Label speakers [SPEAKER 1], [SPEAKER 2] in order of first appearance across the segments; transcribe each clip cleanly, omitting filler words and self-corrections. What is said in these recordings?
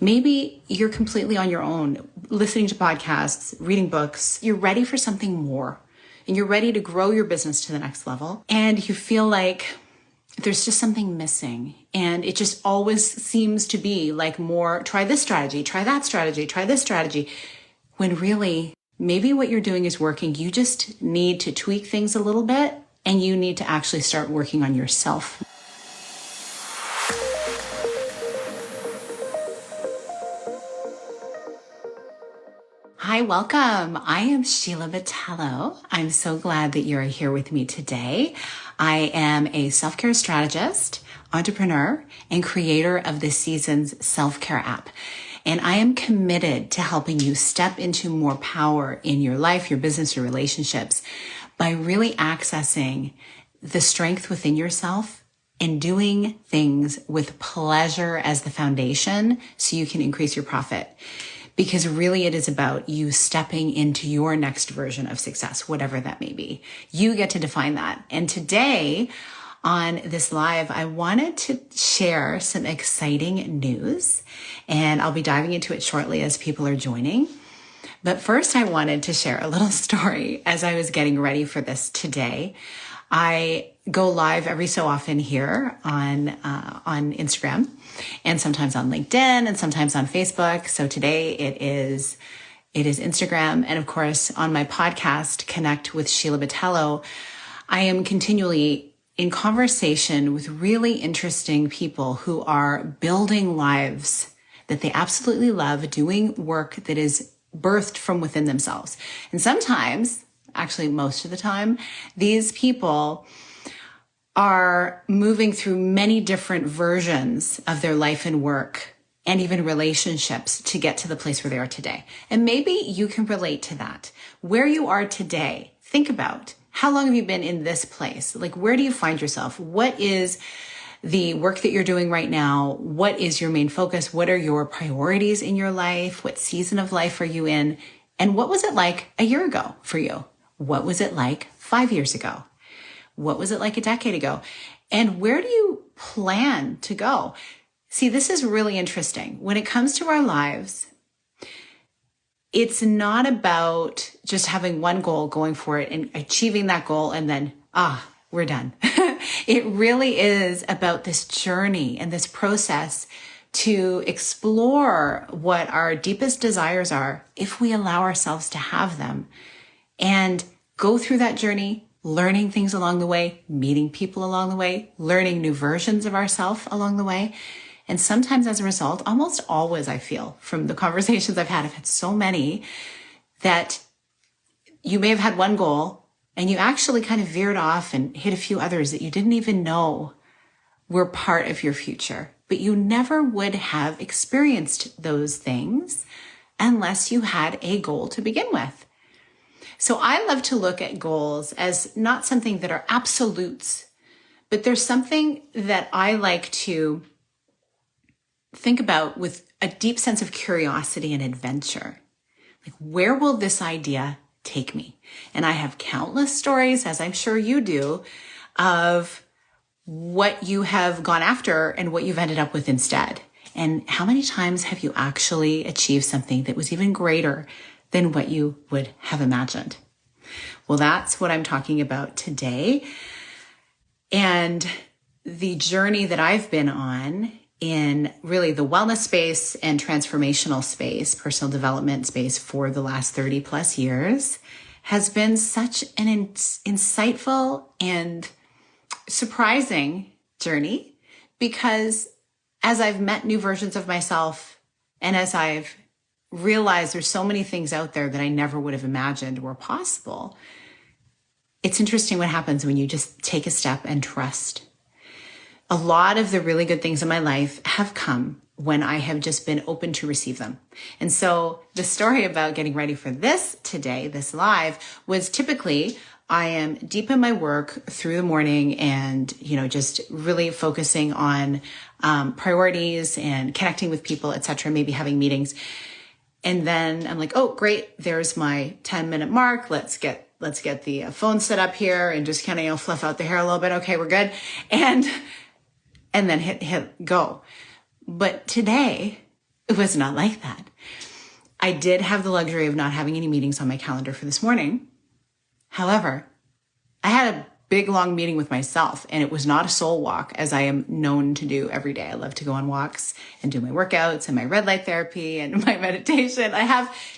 [SPEAKER 1] Maybe you're completely on your own, listening to podcasts, reading books. You're ready for something more and you're ready to grow your business to the next level. And you feel like there's just something missing. And it just always seems to be like more, try this strategy, try that strategy, try this strategy. When really, maybe what you're doing is working. You just need to tweak things a little bit and you need to actually start working on yourself. Hi, welcome. I am Sheila Battello. I'm so glad that you're here with me today. I am a self-care strategist, entrepreneur, and creator of this season's self-care app. And I am committed to helping you step into more power in your life, your business, your relationships by really accessing the strength within yourself and doing things with pleasure as the foundation so you can increase your profit. Because really it is about you stepping into your next version of success, whatever that may be. You get to define that. And today on this live, I wanted to share some exciting news, and I'll be diving into it shortly as people are joining. But first, I wanted to share a little story as I was getting ready for this today. I go live every so often here on Instagram and sometimes on LinkedIn and sometimes on Facebook. So today it is Instagram. And of course, on my podcast, Connect with Sheila Battello, I am continually in conversation with really interesting people who are building lives that they absolutely love, doing work that is birthed from within themselves. And sometimes, actually most of the time, these people are moving through many different versions of their life and work and even relationships to get to the place where they are today. And maybe you can relate to that. Where you are today, think about how long have you been in this place? Like, where do you find yourself? What is the work that you're doing right now? What is your main focus? What are your priorities in your life? What season of life are you in? And what was it like a year ago for you? What was it like 5 years ago? What was it like a decade ago? And where do you plan to go? See, this is really interesting. When it comes to our lives, it's not about just having one goal, going for it and achieving that goal and then, we're done. It really is about this journey and this process to explore what our deepest desires are if we allow ourselves to have them and go through that journey, learning things along the way, meeting people along the way, learning new versions of ourselves along the way. And sometimes as a result, almost always I feel from the conversations I've had so many that you may have had one goal and you actually kind of veered off and hit a few others that you didn't even know were part of your future. But you never would have experienced those things unless you had a goal to begin with. So I love to look at goals as not something that are absolutes, but there's something that I like to think about with a deep sense of curiosity and adventure. Like, where will this idea take me? And I have countless stories, as I'm sure you do, of what you have gone after and what you've ended up with instead. And how many times have you actually achieved something that was even greater than what you would have imagined? Well, that's what I'm talking about today. And the journey that I've been on in really the wellness space and transformational space, personal development space for the last 30 plus years has been such an insightful and surprising journey, because as I've met new versions of myself and as I've realized there's so many things out there that I never would have imagined were possible, it's interesting what happens when you just take a step and trust. A lot of the really good things in my life have come when I have just been open to receive them. And so the story about getting ready for this today, this live, was typically I am deep in my work through the morning and, just really focusing on priorities and connecting with people, etc., maybe having meetings. And then I'm like, oh, great. There's my 10-minute mark. Let's get the phone set up here and just kind of, fluff out the hair a little bit. Okay, we're good. And then hit go. But today, It was not like that. I did have the luxury of not having any meetings on my calendar for this morning. However, I had a big, long meeting with myself, and it was not a soul walk as I am known to do every day. I love to go on walks and do my workouts and my red light therapy and my meditation.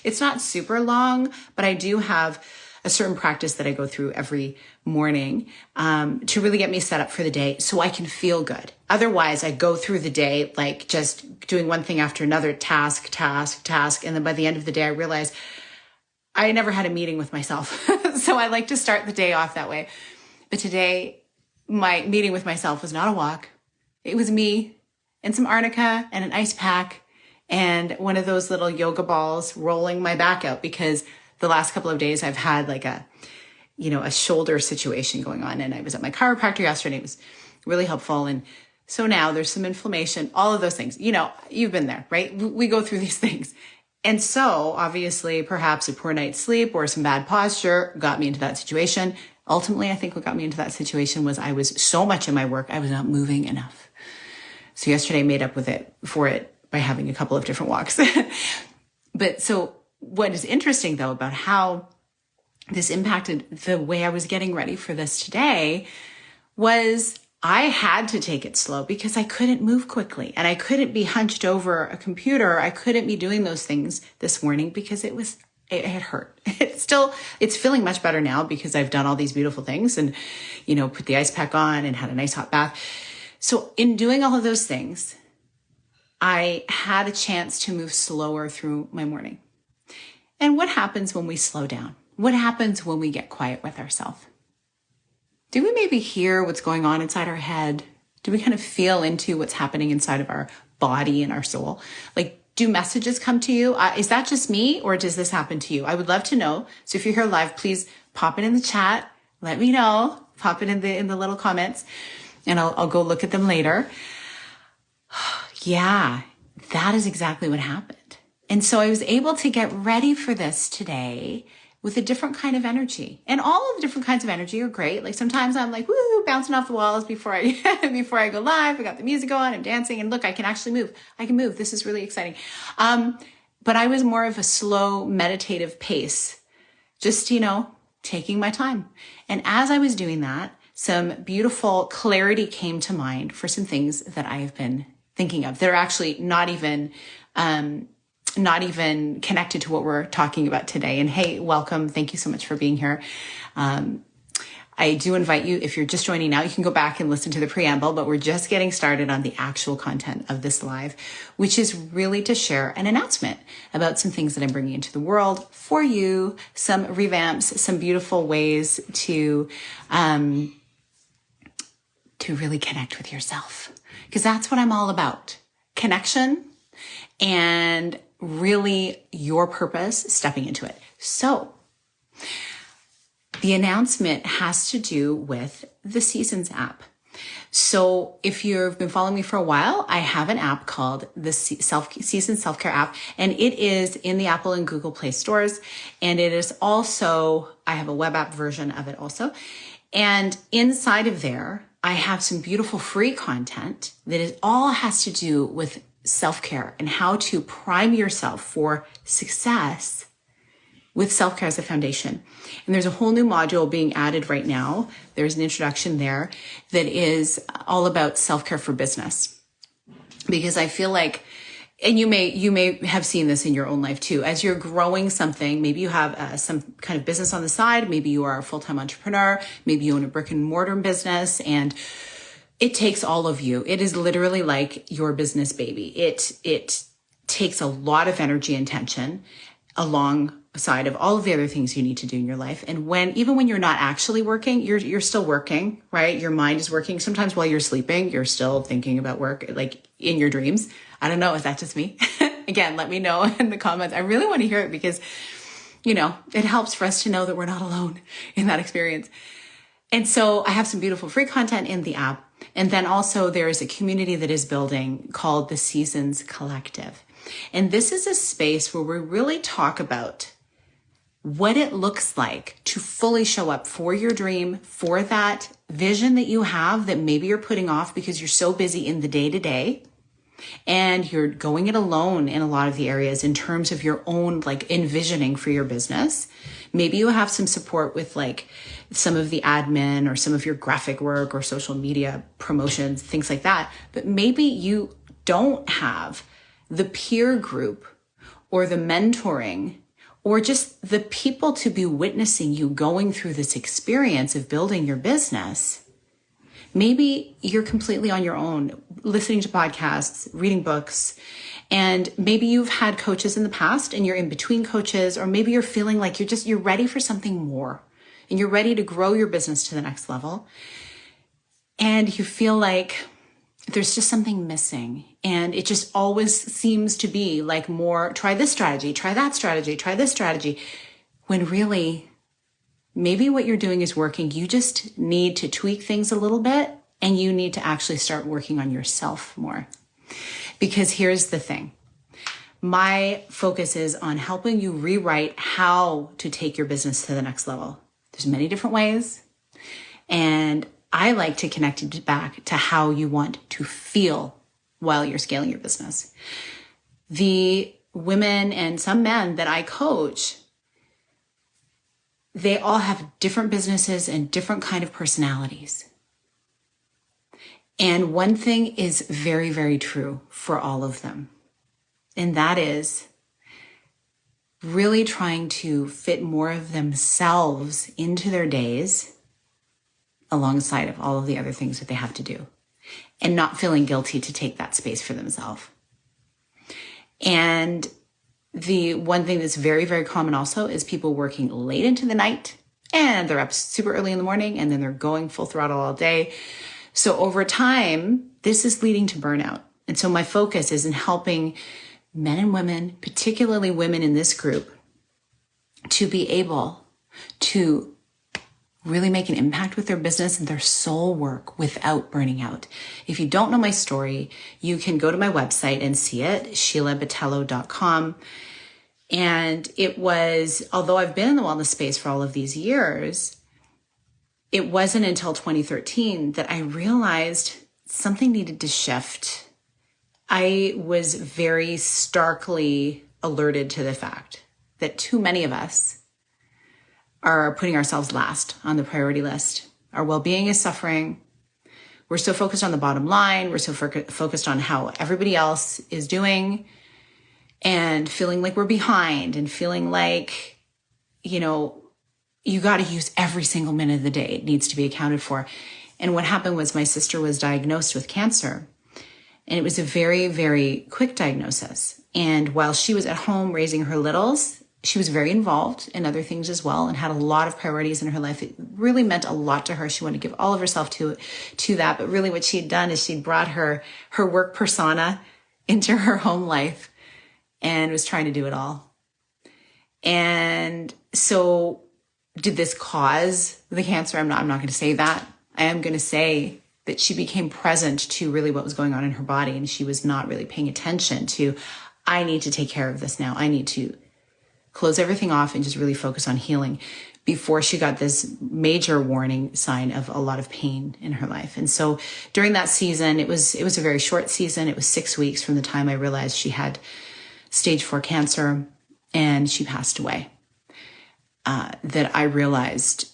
[SPEAKER 1] It's not super long, but I do have a certain practice that I go through every morning to really get me set up for the day so I can feel good. Otherwise, I go through the day like just doing one thing after another, task. And then by the end of the day, I realize I never had a meeting with myself. So I like to start the day off that way. But today, my meeting with myself was not a walk. It was me and some arnica and an ice pack and one of those little yoga balls rolling my back out, because the last couple of days I've had like a shoulder situation going on, and I was at my chiropractor yesterday. It was really helpful. And so now there's some inflammation, all of those things. You've been there, right? We go through these things. And so obviously perhaps a poor night's sleep or some bad posture got me into that situation. Ultimately, I think what got me into that situation was I was so much in my work, I was not moving enough. So yesterday I made up for it by having a couple of different walks. But so what is interesting though about how this impacted the way I was getting ready for this today was I had to take it slow because I couldn't move quickly and I couldn't be hunched over a computer. I couldn't be doing those things this morning because it had hurt. It's feeling much better now because I've done all these beautiful things and, put the ice pack on and had a nice hot bath. So in doing all of those things, I had a chance to move slower through my morning. And what happens when we slow down? What happens when we get quiet with ourselves? Do we maybe hear what's going on inside our head? Do we kind of feel into what's happening inside of our body and our soul? Like, do messages come to you? Is that just me, or does this happen to you? I would love to know. So if you're here live, please pop it in the chat. Let me know. Pop it in the little comments, and I'll go look at them later. Yeah, that is exactly what happened. And so I was able to get ready for this today with a different kind of energy. And all of the different kinds of energy are great. Like sometimes I'm like, woo, bouncing off the walls before I go live. I got the music on, I'm dancing, and look, I can actually move. I can move. This is really exciting. But I was more of a slow meditative pace, just, taking my time. And as I was doing that, some beautiful clarity came to mind for some things that I have been thinking of. They're actually not even connected to what we're talking about today. And hey, welcome. Thank you so much for being here. I do invite you, if you're just joining now, you can go back and listen to the preamble, but we're just getting started on the actual content of this live, which is really to share an announcement about some things that I'm bringing into the world for you, some revamps, some beautiful ways to really connect with yourself, because that's what I'm all about. Connection and really your purpose, stepping into it. So the announcement has to do with the Seasons app. So if you've been following me for a while, I have an app called the Seasons Self-Care app, and it is in the Apple and Google Play stores. And it is also, I have a web app version of it also. And inside of there, I have some beautiful free content that all has to do with self-care and how to prime yourself for success with self-care as a foundation. And there's a whole new module being added right now. There's an introduction there that is all about self-care for business. Because I feel like, and you may have seen this in your own life too, as you're growing something, maybe you have some kind of business on the side, maybe you are a full-time entrepreneur, maybe you own a brick and mortar business, and it takes all of you. It is literally like your business baby. It takes a lot of energy and attention alongside of all of the other things you need to do in your life. And even when you're not actually working, you're still working, right? Your mind is working. Sometimes while you're sleeping, you're still thinking about work, like in your dreams. I don't know. Is that just me? Again, let me know in the comments. I really want to hear it because, it helps for us to know that we're not alone in that experience. And so I have some beautiful free content in the app. And then also there is a community that is building called the Seasons Collective. And this is a space where we really talk about what it looks like to fully show up for your dream, for that vision that you have that maybe you're putting off because you're so busy in the day-to-day. and you're going it alone in a lot of the areas in terms of your own like envisioning for your business. Maybe you have some support with like some of the admin or some of your graphic work or social media promotions, things like that. But maybe you don't have the peer group or the mentoring or just the people to be witnessing you going through this experience of building your business. Maybe you're completely on your own, listening to podcasts, reading books, and maybe you've had coaches in the past and you're in between coaches, or maybe you're feeling like you're ready for something more and you're ready to grow your business to the next level. And you feel like there's just something missing. And it just always seems to be like more, try this strategy, try that strategy, try this strategy. When really, maybe what you're doing is working. You just need to tweak things a little bit, and you need to actually start working on yourself more. Because here's the thing. My focus is on helping you rewrite how to take your business to the next level. There's many different ways. And I like to connect it back to how you want to feel while you're scaling your business. The women and some men that I coach, they all have different businesses and different kind of personalities. And one thing is very, very true for all of them. And that is really trying to fit more of themselves into their days alongside of all of the other things that they have to do, and not feeling guilty to take that space for themselves. And the one thing that's very, very common also is people working late into the night, and they're up super early in the morning, and then they're going full throttle all day. So over time, this is leading to burnout. And so my focus is in helping men and women, particularly women in this group, to be able to really make an impact with their business and their soul work without burning out. If you don't know my story, you can go to my website and see it, sheilabatello.com. And it was, although I've been in the wellness space for all of these years, it wasn't until 2013 that I realized something needed to shift. I was very starkly alerted to the fact that too many of us are putting ourselves last on the priority list. Our well-being is suffering. We're so focused on the bottom line. We're so focused on how everybody else is doing and feeling like we're behind and feeling like, you got to use every single minute of the day. It needs to be accounted for. And what happened was my sister was diagnosed with cancer, and it was a very, very quick diagnosis. And while she was at home raising her littles, she was very involved in other things as well and had a lot of priorities in her life. It really meant a lot to her. She wanted to give all of herself to that. But really what she'd done is she'd brought her work persona into her home life and was trying to do it all. And so did this cause the cancer? I'm not going to say that. I am going to say that she became present to really what was going on in her body. And she was not really paying attention to, I need to take care of this now. I need to close everything off and just really focus on healing, before she got this major warning sign of a lot of pain in her life. And so during that season, it was a very short season. It was 6 weeks from the time I realized she had stage 4 cancer and she passed away, that I realized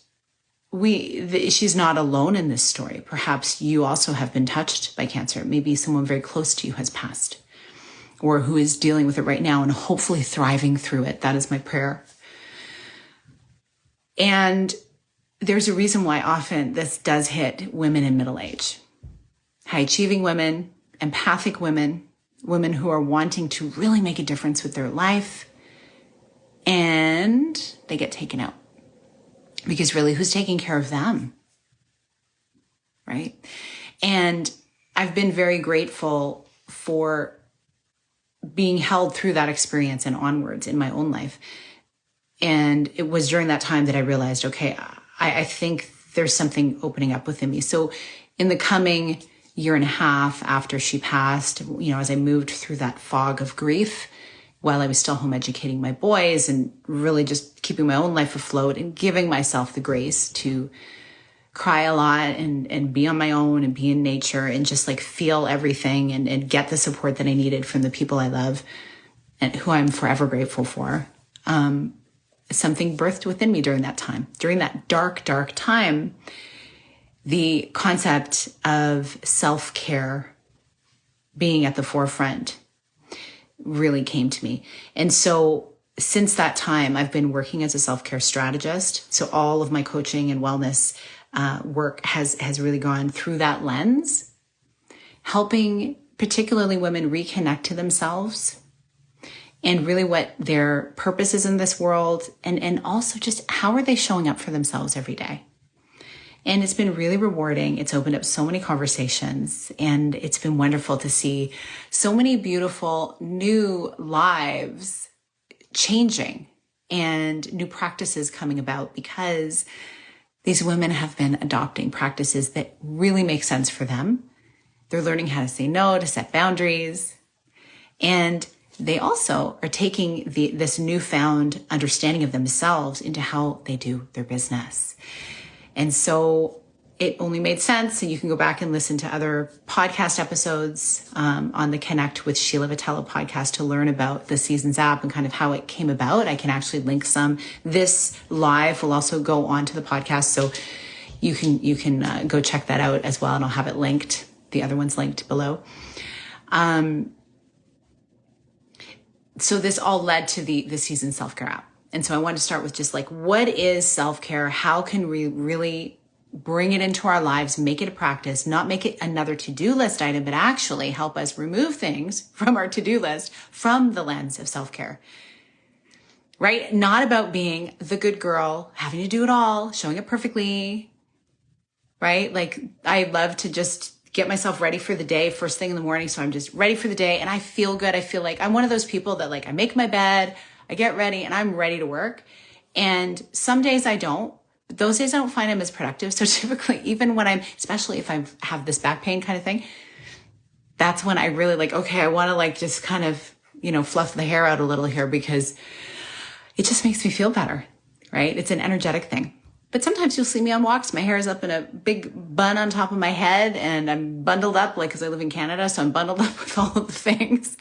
[SPEAKER 1] she's not alone in this story. Perhaps you also have been touched by cancer. Maybe someone very close to you has passed, or who is dealing with it right now and hopefully thriving through it. That is my prayer. And there's a reason why often this does hit women in middle age. High achieving women, empathic women, women who are wanting to really make a difference with their life, and they get taken out. Because really, who's taking care of them? Right? And I've been very grateful for being held through that experience and onwards in my own life. And it was during that time that I realized, okay, I think there's something opening up within me. So in the coming year and a half after she passed, as I moved through that fog of grief, while I was still home educating my boys and really just keeping my own life afloat and giving myself the grace to cry a lot and be on my own and be in nature and just like feel everything and get the support that I needed from the people I love and who I'm forever grateful for. Something birthed within me during that time. During that dark, dark time, the concept of self-care being at the forefront really came to me. And so since that time, I've been working as a self-care strategist. So all of my coaching and wellness work has really gone through that lens, helping particularly women reconnect to themselves and really what their purpose is in this world, and also just how are they showing up for themselves every day. And it's been really rewarding. It's opened up so many conversations, and it's been wonderful to see so many beautiful new lives changing and new practices coming about because these women have been adopting practices that really make sense for them. They're learning how to say no, to set boundaries, and they also are taking this newfound understanding of themselves into how they do their business. And so it only made sense. And you can go back and listen to other podcast episodes on the Connect with Sheila Vitello podcast to learn about the Seasons app and kind of how it came about. I can actually link some. This live will also go onto the podcast. So you can go check that out as well. And I'll have it linked. The other one's linked below. So this all led to the Seasons self-care app. And so I want to start with just like, what is self-care? How can we really bring it into our lives, make it a practice, not make it another to-do list item, but actually help us remove things from our to-do list from the lens of self-care, right? Not about being the good girl, having to do it all, showing up perfectly, right? Like I love to just get myself ready for the day first thing in the morning. So I'm just ready for the day and I feel good. I feel like I'm one of those people that like, I make my bed, I get ready and I'm ready to work. And some days I don't, but those days I don't find I'm as productive. So typically, even when especially if I have this back pain kind of thing, that's when I really like, okay, I want to like just kind of, fluff the hair out a little here because it just makes me feel better, right? It's an energetic thing. But sometimes you'll see me on walks. My hair is up in a big bun on top of my head and I'm bundled up, like, cause I live in Canada. So I'm bundled up with all of the things.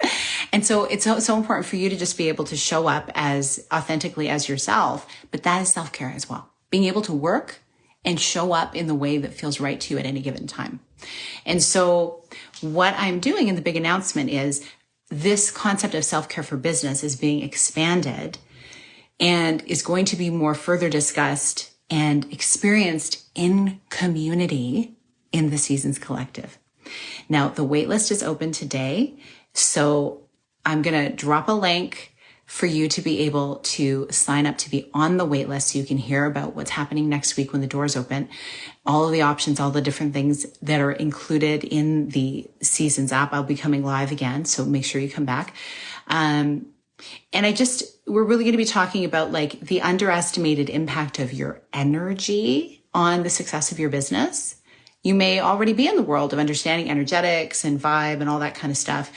[SPEAKER 1] And so it's so important for you to just be able to show up as authentically as yourself. But that is self-care as well. Being able to work and show up in the way that feels right to you at any given time. And so what I'm doing in the big announcement is this concept of self-care for business is being expanded and is going to be more further discussed and experienced in community in the Seasons Collective. Now, the waitlist is open today, so I'm going to drop a link for you to be able to sign up to be on the waitlist so you can hear about what's happening next week when the doors open, all of the options, all the different things that are included in the Seasons app. I'll be coming live again, so make sure you come back. And we're really going to be talking about like the underestimated impact of your energy on the success of your business. You may already be in the world of understanding energetics and vibe and all that kind of stuff.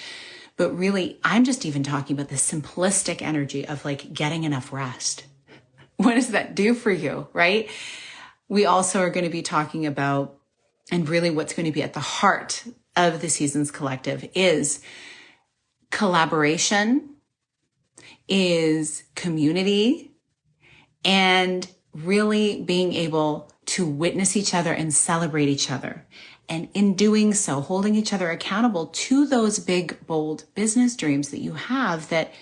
[SPEAKER 1] But really, I'm just even talking about the simplistic energy of like getting enough rest. What does that do for you, right? We also are going to be talking about, and really what's going to be at the heart of the Seasons Collective is collaboration, is community, and really being able to witness each other and celebrate each other. And in doing so, holding each other accountable to those big, bold business dreams that you have that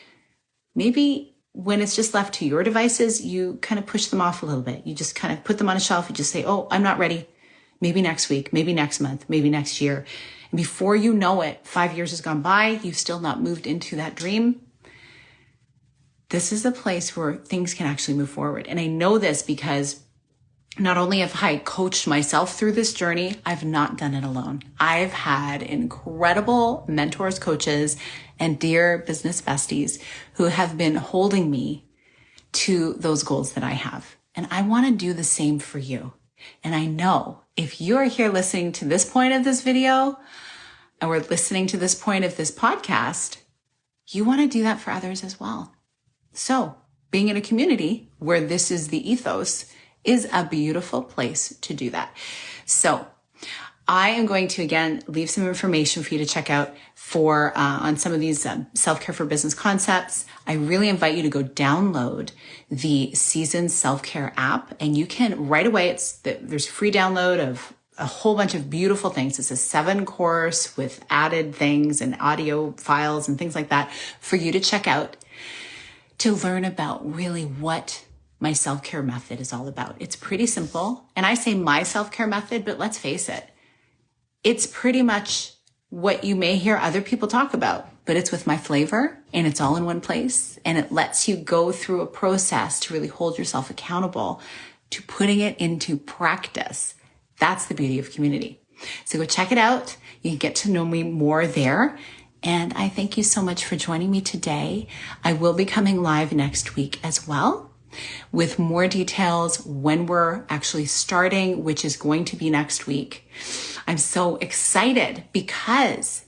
[SPEAKER 1] maybe when it's just left to your devices, you kind of push them off a little bit. You just kind of put them on a shelf. You just say, oh, I'm not ready. Maybe next week, maybe next month, maybe next year. And before you know it, 5 years has gone by. You've still not moved into that dream. This is a place where things can actually move forward. And I know this because not only have I coached myself through this journey, I've not done it alone. I've had incredible mentors, coaches, and dear business besties who have been holding me to those goals that I have. And I want to do the same for you. And I know if you're here listening to this point of this video, and we're listening to this point of this podcast, you want to do that for others as well. So being in a community where this is the ethos is a beautiful place to do that. So I am going to, again, leave some information for you to check out for on some of these self-care for business concepts. I really invite you to go download the Seasons Self-Care app, and you can right away, there's a free download of a whole bunch of beautiful things. It's a 7-course with added things and audio files and things like that for you to check out to learn about really what my self-care method is all about. It's pretty simple. And I say my self-care method, but let's face it, it's pretty much what you may hear other people talk about, but it's with my flavor and it's all in one place. And it lets you go through a process to really hold yourself accountable to putting it into practice. That's the beauty of community. So go check it out. You can get to know me more there. And I thank you so much for joining me today. I will be coming live next week as well with more details when we're actually starting, which is going to be next week. I'm so excited because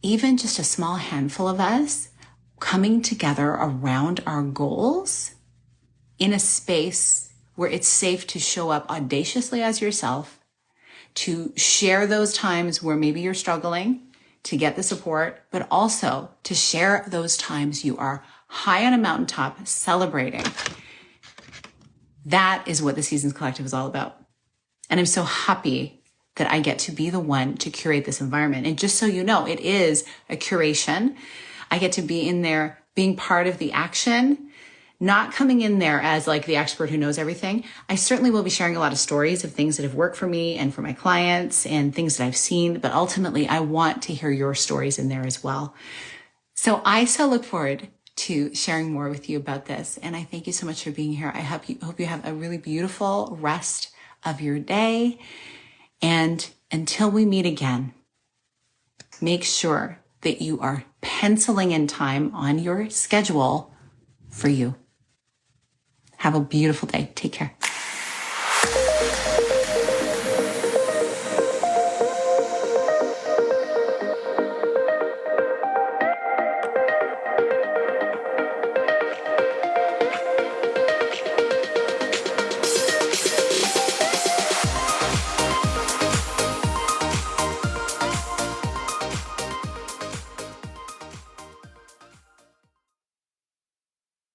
[SPEAKER 1] even just a small handful of us coming together around our goals in a space where it's safe to show up audaciously as yourself, to share those times where maybe you're struggling to get the support, but also to share those times you are high on a mountaintop celebrating. That is what the Seasons Collective is all about. And I'm so happy that I get to be the one to curate this environment. And just so you know, it is a curation. I get to be in there being part of the action, not coming in there as like the expert who knows everything. I certainly will be sharing a lot of stories of things that have worked for me and for my clients and things that I've seen, but ultimately I want to hear your stories in there as well. So I so look forward to sharing more with you about this. And I thank you so much for being here. I hope you have a really beautiful rest of your day. And until we meet again, make sure that you are penciling in time on your schedule for you. Have a beautiful day. Take care.